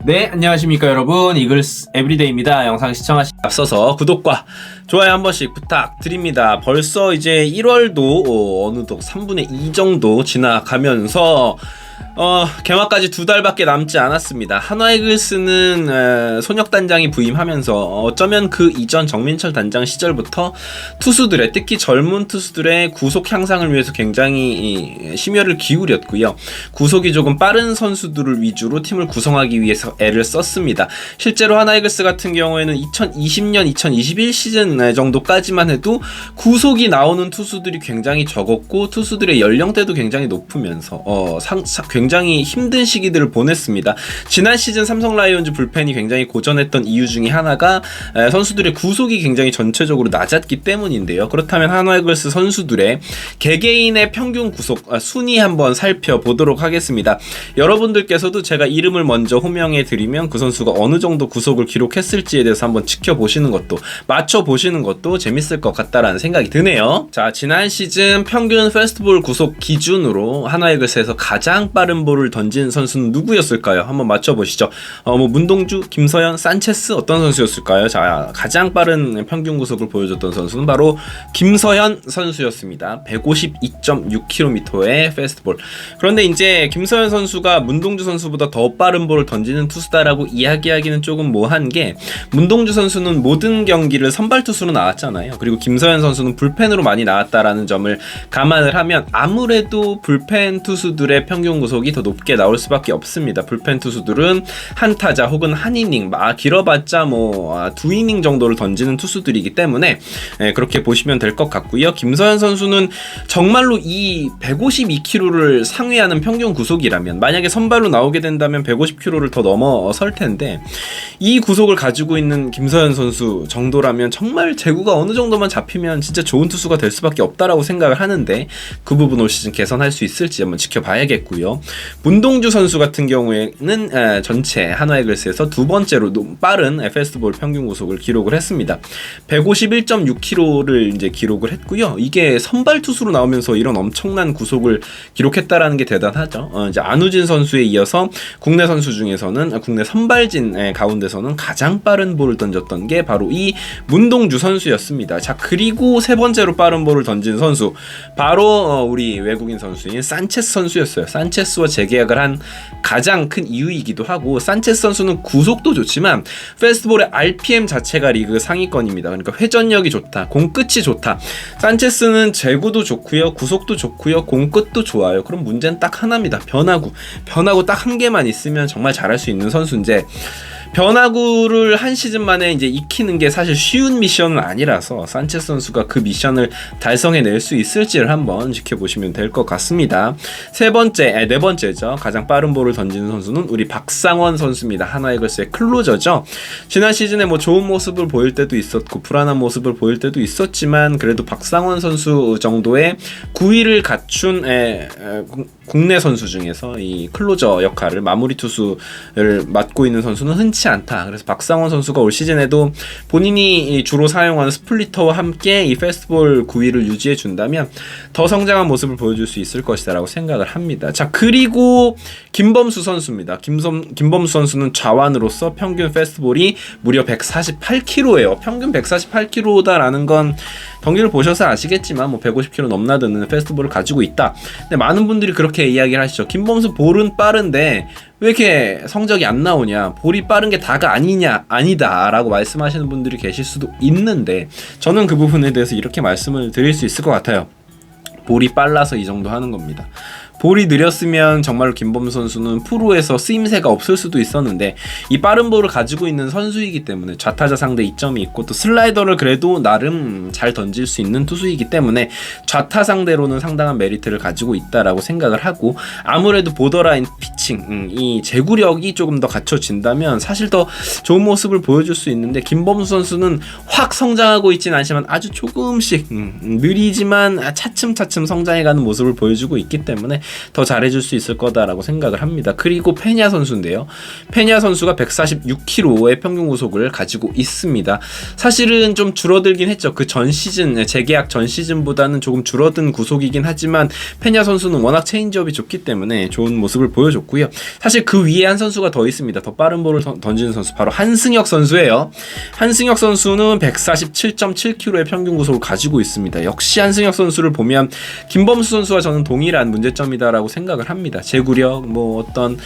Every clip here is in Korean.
네, 안녕하십니까 여러분. 이글스 에브리데이입니다. 영상 시청하시기 앞서서 구독과 좋아요 한 번씩 부탁드립니다. 벌써 이제 1월도 어느덧 3분의 2 정도 지나가면서 개막까지 2달밖에 남지 않았습니다. 한화이글스는 손혁 단장이 부임하면서 어쩌면 그 이전 정민철 단장 시절부터 투수들의, 특히 젊은 투수들의 구속 향상을 위해서 굉장히 심혈을 기울였고요. 구속이 조금 빠른 선수들을 위주로 팀을 구성하기 위해서 애를 썼습니다. 실제로 한화이글스 같은 경우에는 2020년, 2021 시즌 정도까지만 해도 구속이 나오는 투수들이 굉장히 적었고 투수들의 연령대도 굉장히 높으면서 굉장히 힘든 시기들을 보냈습니다. 지난 시즌 삼성 라이온즈 불펜이 굉장히 고전했던 이유 중에 하나가 선수들의 구속이 굉장히 전체적으로 낮았기 때문인데요. 그렇다면 한화이글스 선수들의 개개인의 평균 구속 순위 한번 살펴보도록 하겠습니다. 여러분들께서도 제가 이름을 먼저 호명해 드리면 그 선수가 어느 정도 구속을 기록했을지에 대해서 한번 지켜보시는 것도, 맞춰보시는 것도 재밌을 것 같다라는 생각이 드네요. 자, 지난 시즌 평균 페스트볼 구속 기준으로 한화이글스에서 가장 빠른 볼을 던진 선수는 누구였을까요? 한번 맞춰보시죠. 문동주, 김서현, 산체스 어떤 선수였을까요? 자, 가장 빠른 평균 구속을 보여줬던 선수는 바로 김서현 선수였습니다. 152.6km의 페스트볼. 그런데 이제 김서현 선수가 문동주 선수보다 더 빠른 볼을 던지는 투수다라고 이야기하기는 조금 뭐한 게, 문동주 선수는 모든 경기를 선발 투수로 나왔잖아요. 그리고 김서현 선수는 불펜으로 많이 나왔다라는 점을 감안을 하면 아무래도 불펜 투수들의 평균 구속이 더 높게 나올 수밖에 없습니다. 불펜 투수들은 한 타자 혹은 한 이닝, 길어봤자 2이닝 정도를 던지는 투수들이기 때문에 그렇게 보시면 될 것 같고요. 김서현 선수는 정말로 이 152km를 상회하는 평균 구속이라면, 만약에 선발로 나오게 된다면 150km를 더 넘어설 텐데, 이 구속을 가지고 있는 김서현 선수 정도라면 정말 제구가 어느 정도만 잡히면 진짜 좋은 투수가 될 수밖에 없다라고 생각을 하는데, 그 부분 올 시즌 개선할 수 있을지 한번 지켜봐야겠고요. 문동주 선수 같은 경우에는 전체 한화이글스에서 두 번째로 빠른 페스트볼 평균 구속을 기록을 했습니다. 151.6km를 이제 기록을 했고요. 이게 선발 투수로 나오면서 이런 엄청난 구속을 기록했다라는 게 대단하죠. 이제 안우진 선수에 이어서 국내 선수 중에서는, 국내 선발진 가운데서는 가장 빠른 볼을 던졌던 게 바로 이 문동주 선수였습니다. 자, 그리고 세 번째로 빠른 볼을 던진 선수, 바로 우리 외국인 선수인 산체스 선수였어요. 산체스와 재계약을 한 가장 큰 이유이기도 하고, 산체스 선수는 구속도 좋지만 페스트볼의 RPM 자체가 리그 상위권입니다. 그러니까 회전력이 좋다, 공끝이 좋다. 산체스는 제구도 좋고요, 구속도 좋고요, 공끝도 좋아요. 그럼 문제는 딱 하나입니다. 변화구 딱 한 개만 있으면 정말 잘할 수 있는 선수인데, 변화구를 한 시즌 만에 이제 익히는 게 사실 쉬운 미션은 아니라서 산체스 선수가 그 미션을 달성해낼 수 있을지를 한번 지켜보시면 될 것 같습니다. 네 번째죠. 가장 빠른 볼을 던지는 선수는 우리 박상원 선수입니다. 한화이글스의 클로저죠. 지난 시즌에 좋은 모습을 보일 때도 있었고 불안한 모습을 보일 때도 있었지만, 그래도 박상원 선수 정도의 구위를 갖춘 국내 선수 중에서 이 클로저 역할을, 마무리 투수를 맡고 있는 선수는 흔치 않다. 그래서 박상원 선수가 올 시즌에도 본인이 주로 사용하는 스플리터와 함께 이 페스트볼 구위를 유지해 준다면 더 성장한 모습을 보여줄 수 있을 것이다 라고 생각을 합니다. 자, 그리고 김범수 선수입니다. 김범수 선수는 좌완으로서 평균 페스트볼이 무려 148km예요. 평균 148km다라는 건 경기를 보셔서 아시겠지만 150km 넘나드는 페스트볼을 가지고 있다. 근데 많은 분들이 그렇게 이야기를 하시죠. 김범수 볼은 빠른데 왜 이렇게 성적이 안 나오냐, 볼이 빠른 게 다가 아니다 라고 말씀하시는 분들이 계실 수도 있는데, 저는 그 부분에 대해서 이렇게 말씀을 드릴 수 있을 것 같아요. 볼이 빨라서 이 정도 하는 겁니다. 볼이 느렸으면 정말로 김범수 선수는 프로에서 쓰임새가 없을 수도 있었는데, 이 빠른 볼을 가지고 있는 선수이기 때문에 좌타자 상대 이점이 있고, 또 슬라이더를 그래도 나름 잘 던질 수 있는 투수이기 때문에 좌타 상대로는 상당한 메리트를 가지고 있다라고 생각을 하고, 아무래도 보더라인 피칭, 이 제구력이 조금 더 갖춰진다면 사실 더 좋은 모습을 보여줄 수 있는데, 김범수 선수는 확 성장하고 있진 않지만 아주 조금씩 느리지만 차츰차츰 성장해가는 모습을 보여주고 있기 때문에 더 잘해줄 수 있을 거다라고 생각을 합니다. 그리고 페냐 선수인데요. 페냐 선수가 146kg의 평균 구속을 가지고 있습니다. 사실은 좀 줄어들긴 했죠. 그 전 시즌, 재계약 전 시즌보다는 조금 줄어든 구속이긴 하지만 페냐 선수는 워낙 체인지업이 좋기 때문에 좋은 모습을 보여줬고요. 사실 그 위에 한 선수가 더 있습니다. 더 빠른 볼을 던지는 선수, 바로 한승혁 선수예요. 한승혁 선수는 147.7kg의 평균 구속을 가지고 있습니다. 역시 한승혁 선수를 보면 김범수 선수와 저는 동일한 문제점이다라고 생각을 합니다. 제구력, 어떤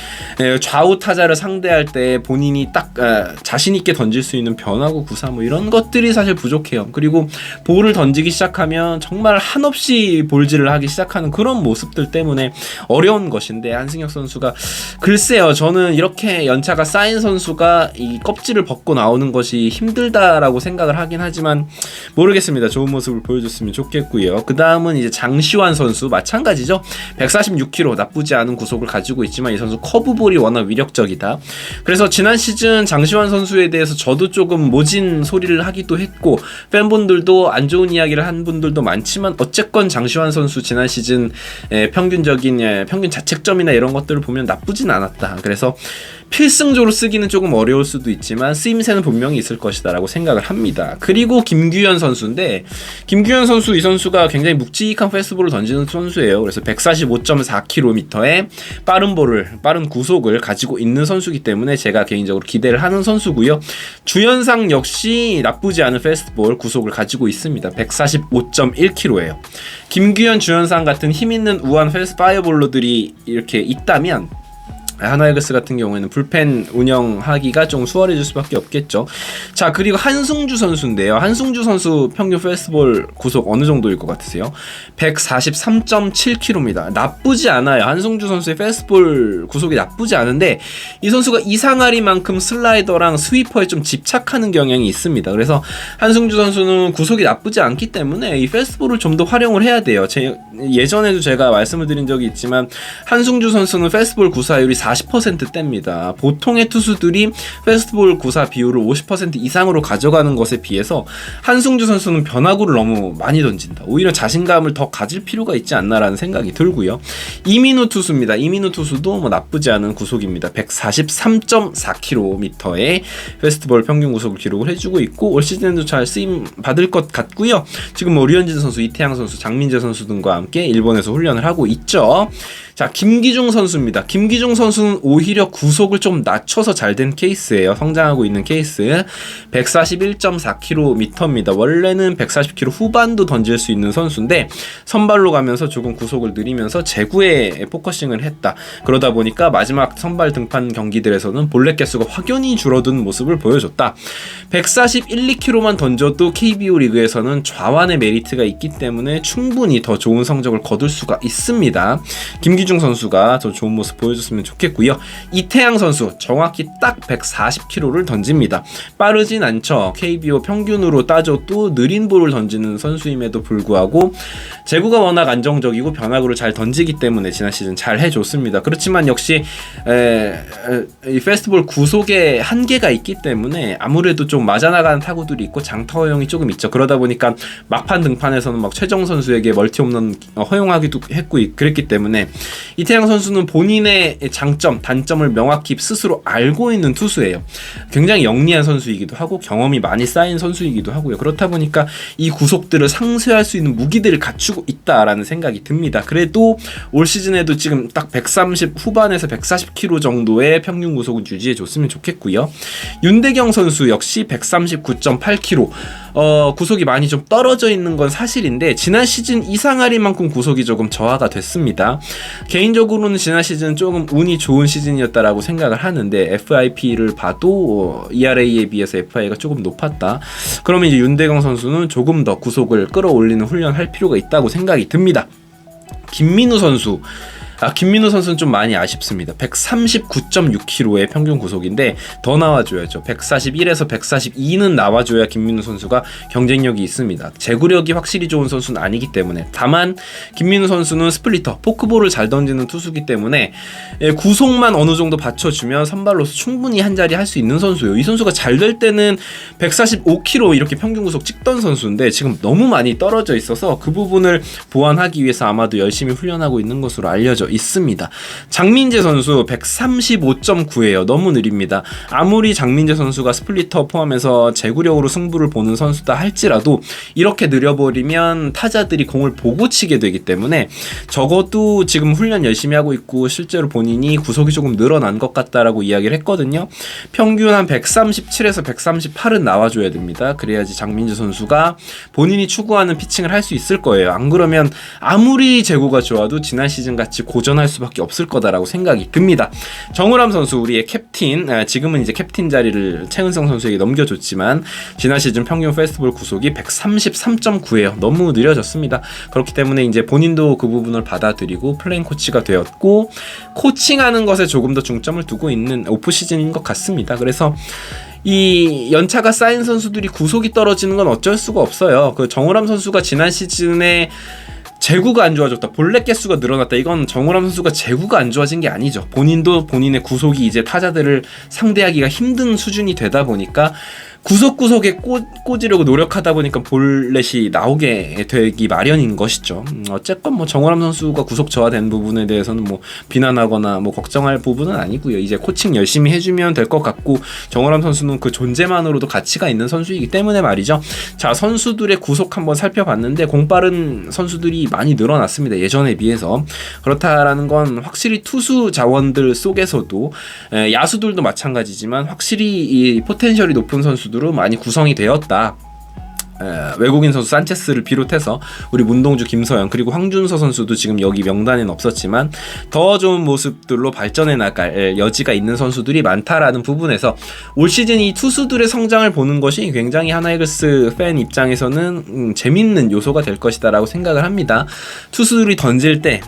좌우 타자를 상대할 때 본인이 딱 자신 있게 던질 수 있는 변화구 구사 이런 것들이 사실 부족해요. 그리고 볼을 던지기 시작하면 정말 한없이 볼질을 하기 시작하는 그런 모습들 때문에 어려운 것인데, 한승혁 선수가 글쎄요, 저는 이렇게 연차가 쌓인 선수가 이 껍질을 벗고 나오는 것이 힘들다라고 생각을 하긴 하지만 모르겠습니다. 좋은 모습을 보여줬으면 좋겠고요. 그 다음은 이제 장시환 선수, 마찬가지죠. 146kg, 나쁘지 않은 구속을 가지고 있지만 이 선수 커브볼이 워낙 위력적이다. 그래서 지난 시즌 장시환 선수에 대해서 저도 조금 모진 소리를 하기도 했고, 팬분들도 안 좋은 이야기를 한 분들도 많지만 어쨌건 장시환 선수 지난 시즌 평균 자책점이나 이런 것들을 보면 나쁘진 않았다. 그래서 필승조로 쓰기는 조금 어려울 수도 있지만 쓰임새는 분명히 있을 것이다 라고 생각을 합니다. 그리고 김규현 선수인데, 김규현 선수, 이 선수가 굉장히 묵직한 패스트볼을 던지는 선수예요. 그래서 145.4km의 빠른 구속을 가지고 있는 선수이기 때문에 제가 개인적으로 기대를 하는 선수고요. 주연상 역시 나쁘지 않은 패스트볼 구속을 가지고 있습니다. 145.1km예요. 김규현, 주연상 같은 힘있는 우한 파이어볼러들이 이렇게 있다면 하나이글스 같은 경우에는 불펜 운영하기가 좀 수월해질 수밖에 없겠죠. 자, 그리고 한승주 선수인데요. 한승주 선수 평균 패스트볼 구속 어느 정도일 것 같으세요? 143.7km입니다. 나쁘지 않아요. 한승주 선수의 패스트볼 구속이 나쁘지 않은데 이 선수가 이상하리만큼 슬라이더랑 스위퍼에 좀 집착하는 경향이 있습니다. 그래서 한승주 선수는 구속이 나쁘지 않기 때문에 이 패스트볼을 좀 더 활용을 해야 돼요. 예전에도 제가 말씀을 드린 적이 있지만 한승주 선수는 패스트볼 구사율이 40%대입니다. 보통의 투수들이 패스트볼 구사 비율을 50% 이상으로 가져가는 것에 비해서 한승주 선수는 변화구를 너무 많이 던진다. 오히려 자신감을 더 가질 필요가 있지 않나라는 생각이 들고요. 이민우 투수입니다. 이민우 투수도 나쁘지 않은 구속입니다. 143.4km의 패스트볼 평균 구속을 기록을 해주고 있고 올 시즌에도 잘 쓰임 받을 것 같고요. 지금 류현진 선수, 이태양 선수, 장민재 선수 등과 함께 일본에서 훈련을 하고 있죠. 자, 김기중 선수입니다. 김기중 선수는 오히려 구속을 좀 낮춰서 잘 된 케이스예요. 성장하고 있는 케이스. 141.4km입니다. 원래는 140km 후반도 던질 수 있는 선수인데 선발로 가면서 조금 구속을 느리면서 제구에 포커싱을 했다. 그러다 보니까 마지막 선발 등판 경기들에서는 볼넷 개수가 확연히 줄어든 모습을 보여줬다. 141, 2km만 던져도 KBO 리그에서는 좌완의 메리트가 있기 때문에 충분히 더 좋은 성적을 거둘 수가 있습니다. 김기중 선수가 더 좋은 모습 보여줬으면 좋겠고요. 이태양 선수 정확히 딱 140km를 던집니다. 빠르진 않죠. KBO 평균으로 따져도 느린 볼을 던지는 선수임에도 불구하고 제구가 워낙 안정적이고 변화구를 잘 던지기 때문에 지난 시즌 잘 해줬습니다. 그렇지만 역시 이 패스트볼 구속에 한계가 있기 때문에 아무래도 좀 맞아나가는 타구들이 있고 장타 허용이 조금 있죠. 그러다 보니까 막판 등판에서는 막 최정 선수에게 멀티 홈런 허용하기도 했고 그랬기 때문에 이태양 선수는 본인의 장점, 단점을 명확히 스스로 알고 있는 투수예요. 굉장히 영리한 선수이기도 하고 경험이 많이 쌓인 선수이기도 하고요. 그렇다 보니까 이 구속들을 상쇄할 수 있는 무기들을 갖추고 있다라는 생각이 듭니다. 그래도 올 시즌에도 지금 딱 130 후반에서 140km 정도의 평균 구속을 유지해 줬으면 좋겠고요. 윤대경 선수 역시 139.8km 구속이 많이 좀 떨어져 있는 건 사실인데 지난 시즌 이상하리만큼 구속이 조금 저하가 됐습니다. 개인적으로는 지난 시즌 조금 운이 좋은 시즌이었다라고 생각을 하는데 FIP를 봐도 ERA에 비해서 FI가 조금 높았다. 그러면 이제 윤대경 선수는 조금 더 구속을 끌어올리는 훈련할 필요가 있다고 생각이 듭니다. 김민우 선수 김민우 선수는 좀 많이 아쉽습니다. 139.6km의 평균 구속인데 더 나와줘야죠. 141에서 142는 나와줘야 김민우 선수가 경쟁력이 있습니다. 제구력이 확실히 좋은 선수는 아니기 때문에. 다만 김민우 선수는 스플리터, 포크볼을 잘 던지는 투수기 때문에 구속만 어느 정도 받쳐주면 선발로서 충분히 한 자리 할 수 있는 선수예요. 이 선수가 잘 될 때는 145km 이렇게 평균 구속 찍던 선수인데 지금 너무 많이 떨어져 있어서 그 부분을 보완하기 위해서 아마도 열심히 훈련하고 있는 것으로 알려져 있습니다. 장민재 선수 135.9예요. 너무 느립니다. 아무리 장민재 선수가 스플리터 포함해서 제구력으로 승부를 보는 선수다 할지라도 이렇게 느려버리면 타자들이 공을 보고 치게 되기 때문에 적어도 지금 훈련 열심히 하고 있고 실제로 본인이 구속이 조금 늘어난 것 같다라고 이야기를 했거든요. 평균 한 137에서 138은 나와줘야 됩니다. 그래야지 장민재 선수가 본인이 추구하는 피칭을 할 수 있을 거예요. 안 그러면 아무리 제구가 좋아도 지난 시즌 같이 고전할 수밖에 없을 거다라고 생각이 듭니다. 정우람 선수 우리의 캡틴, 지금은 이제 캡틴 자리를 최은성 선수에게 넘겨줬지만 지난 시즌 평균 페스티벌 구속이 133.9예요. 너무 느려졌습니다. 그렇기 때문에 이제 본인도 그 부분을 받아들이고 플레잉 코치가 되었고 코칭하는 것에 조금 더 중점을 두고 있는 오프 시즌인 것 같습니다. 그래서 이 연차가 쌓인 선수들이 구속이 떨어지는 건 어쩔 수가 없어요. 그 정우람 선수가 지난 시즌에 제구가 안 좋아졌다, 볼넷 개수가 늘어났다, 이건 정우람 선수가 제구가 안 좋아진 게 아니죠. 본인도 본인의 구속이 이제 타자들을 상대하기가 힘든 수준이 되다 보니까 구석구석에 꽂으려고 노력하다 보니까 볼넷이 나오게 되기 마련인 것이죠. 어쨌건 뭐 정우람 선수가 구속 저하된 부분에 대해서는 뭐 비난하거나 뭐 걱정할 부분은 아니고요. 이제 코칭 열심히 해주면 될 것 같고 정우람 선수는 그 존재만으로도 가치가 있는 선수이기 때문에 말이죠. 자, 선수들의 구속 한번 살펴봤는데 공빠른 선수들이 많이 늘어났습니다. 예전에 비해서. 그렇다라는 건 확실히 투수 자원들 속에서도 야수들도 마찬가지지만 확실히 이 포텐셜이 높은 선수들은 많이 구성이 되었다. 외국인 선수 산체스를 비롯해서 우리 문동주, 김서영 그리고 황준서 선수도 지금 여기 명단에는 없었지만 더 좋은 모습들로 발전해 나갈 여지가 있는 선수들이 많다라는 부분에서 올 시즌 이 투수들의 성장을 보는 것이 굉장히 하나이글스 팬 입장에서는 재밌는 요소가 될 것이다 라고 생각을 합니다. 투수들이 던질 때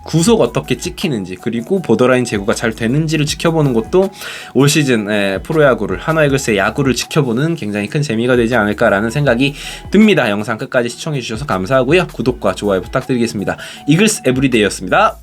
구속 어떻게 찍히는지 그리고 보더라인 제구가 잘 되는지를 지켜보는 것도 올 시즌 프로야구를, 하나이글스의 야구를 지켜보는 굉장히 큰 재미가 되지 않을까라는 생각이 듭니다. 영상 끝까지 시청해주셔서 감사하고요. 구독과 좋아요 부탁드리겠습니다. 이글스 에브리데이였습니다.